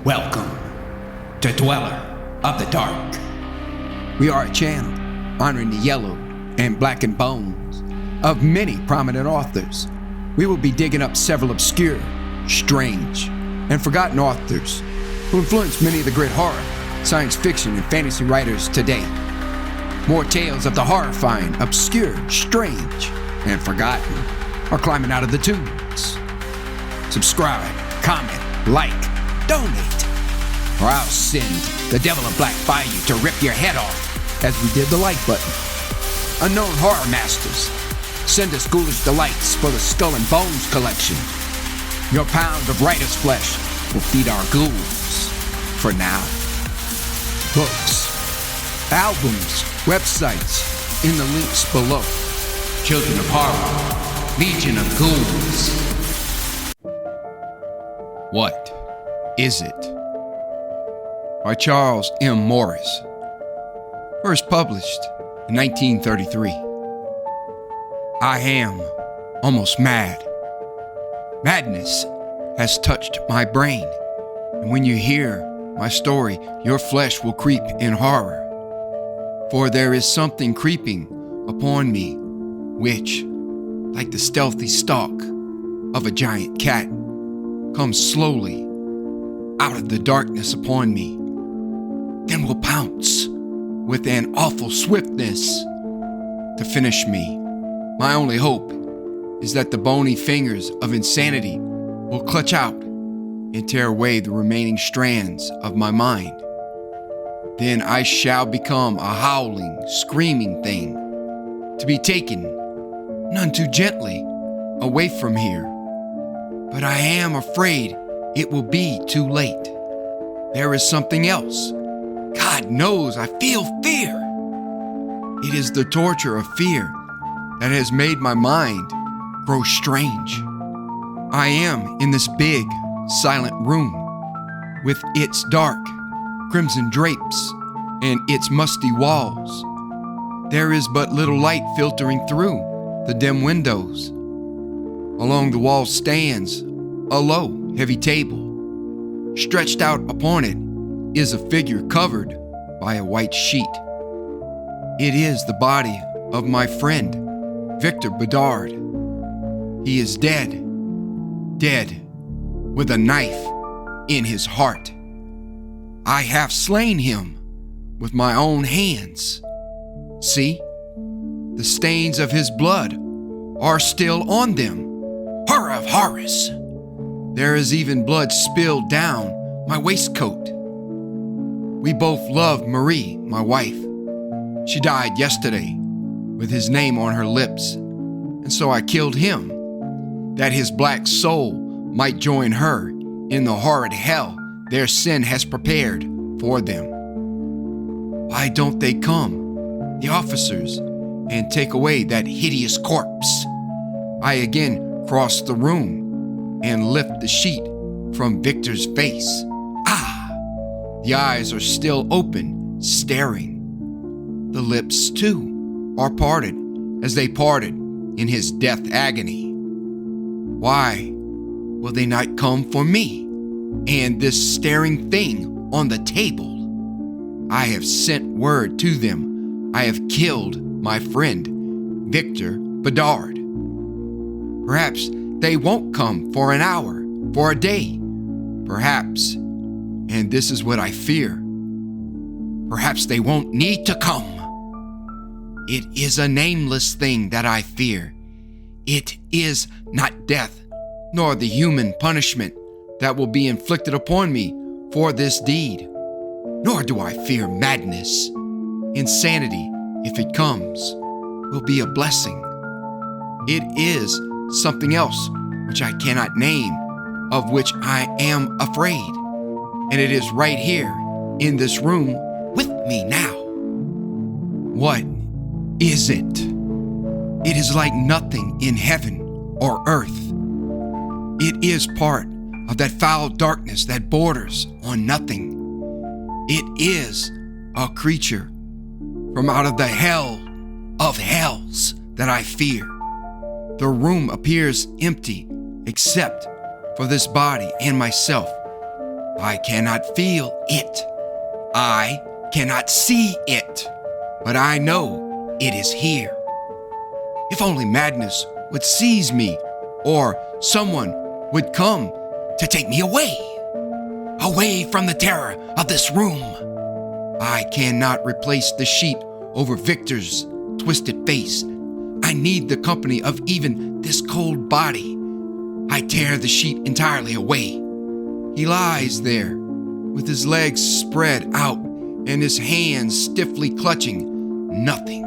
Welcome to Dweller of the Dark. We are a channel honoring the yellowed and blackened bones of many prominent authors. We will be digging up several obscure, strange, and forgotten authors who influenced many of the great horror, science fiction, and fantasy writers today. More tales of the horrifying, obscure, strange, and forgotten are climbing out of the tombs. Subscribe, comment, like, donate, or I'll send the devil of Black Bayou to rip your head off as we did the like button. Unknown horror masters, send us ghoulish delights for the Skull and Bones collection. Your pound of writer's flesh will feed our ghouls for now. Books, albums, websites in the links below. Children of Horror, Legion of Ghouls. What is it? By Charles M. Morrison. First published in 1933. I am almost mad. Madness has touched my brain, and when you hear my story, your flesh will creep in horror. For there is something creeping upon me, which, like the stealthy stalk of a giant cat, comes slowly out of the darkness upon me, then will pounce with an awful swiftness to finish me. My only hope is that the bony fingers of insanity will clutch out and tear away the remaining strands of my mind. Then I shall become a howling, screaming thing, to be taken, none too gently, away from here. But I am afraid it will be too late. There is something else. God knows I feel fear. It is the torture of fear that has made my mind grow strange. I am in this big, silent room with its dark, crimson drapes and its musty walls. There is but little light filtering through the dim windows. Along the wall stands a low, heavy table. Stretched out upon it is a figure covered by a white sheet. It is the body of my friend, Victor Bedard. He is dead, with a knife in his heart. I have slain him with my own hands. See, the stains of his blood are still on them. Horror of horrors! There is even blood spilled down my waistcoat. We both love Marie, my wife. She died yesterday with his name on her lips, and so I killed him, that his black soul might join her in the horrid hell their sin has prepared for them. Why don't they come, the officers, and take away that hideous corpse? I again cross the room and lift the sheet from Victor's face. The eyes are still open, staring. The lips, too, are parted as they parted in his death agony. Why will they not come for me and this staring thing on the table? I have sent word to them. I have killed my friend, Victor Bedard. Perhaps they won't come for an hour, for a day. Perhaps, and this is what I fear, perhaps they won't need to come. It is a nameless thing that I fear. It is not death, nor the human punishment that will be inflicted upon me for this deed. Nor do I fear madness. Insanity, if it comes, will be a blessing. It is something else which I cannot name, of which I am afraid. And it is right here in this room with me now. What is it? It is like nothing in heaven or earth. It is part of that foul darkness that borders on nothing. It is a creature from out of the hell of hells that I fear. The room appears empty except for this body and myself. I cannot feel it. I cannot see it. But I know it is here. If only madness would seize me, or someone would come to take me away from the terror of this room. I cannot replace the sheet over Victor's twisted face. I need the company of even this cold body. I tear the sheet entirely away. He lies there with his legs spread out and his hands stiffly clutching nothing.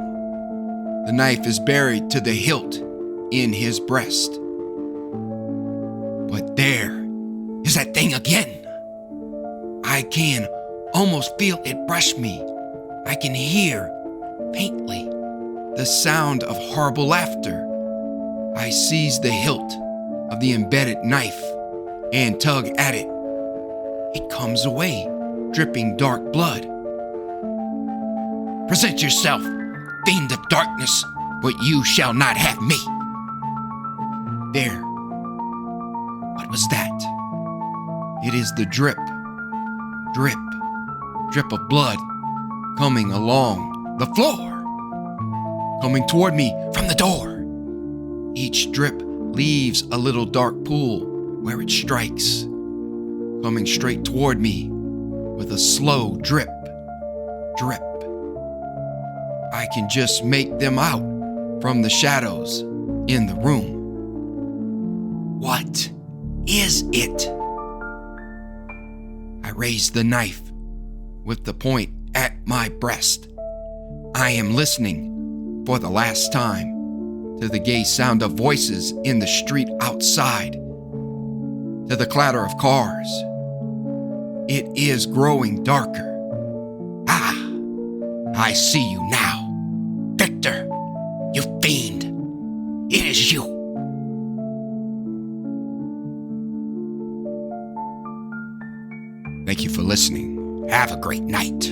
The knife is buried to the hilt in his breast. But there is that thing again. I can almost feel it brush me. I can hear, faintly, the sound of horrible laughter. I seize the hilt of the embedded knife and tug at it. It comes away, dripping dark blood. Present yourself, fiend of darkness, but you shall not have me. There. What was that? It is the drip of blood coming along the floor, coming toward me from the door. Each drip leaves a little dark pool where it strikes, coming straight toward me with a slow drip. I can just make them out from the shadows in the room. What is it? I raise the knife with the point at my breast. I am listening for the last time to the gay sound of voices in the street outside, to the clatter of cars. It is growing darker. I see you now. Victor, you fiend. It is you. Thank you for listening. Have a great night.